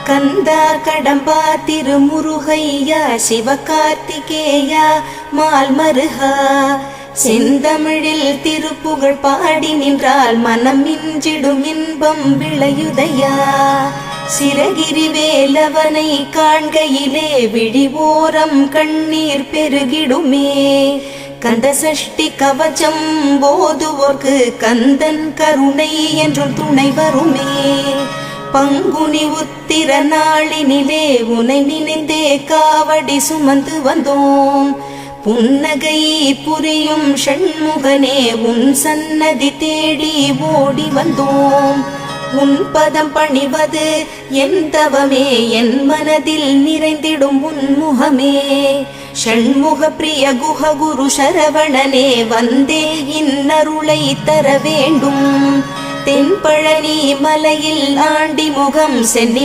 கந்தா கடம்பா திருமுருகையா சிவகார்த்திகேயா மால்மருகா செந்தமிழில் திருப்புகழ் பாடி நின்றால் மனம் மிஞ்சிடும் இன்பம் விளையுதையா. சிரகிரி வேலவனை காண்கையிலே விழி ஓரம் கண்ணீர் பெருகிடுமே. கந்த சஷ்டி கவச்சம் போதுவோர்க்கு கந்தன் கருணை என்றும் துணை வருமே. பங்குனி உத்திர நாளினிலே உனை நினைந்தே காவடி சுமந்து வந்தோம். புன்னகை புரியும் ஷண்முகனே உன் சன்னதி தேடி ஓடி வந்தோம். உன் பதம் பணிவது என் தவமே, என் மனதில் நிறைந்திடும் உன்முகமே. ஷண்முக பிரிய குஹ குரு சரவணனே வந்தே இன்னருளை தர வேண்டும். தென்பழனி மலையில் ஆண்டி முகம் சென்னி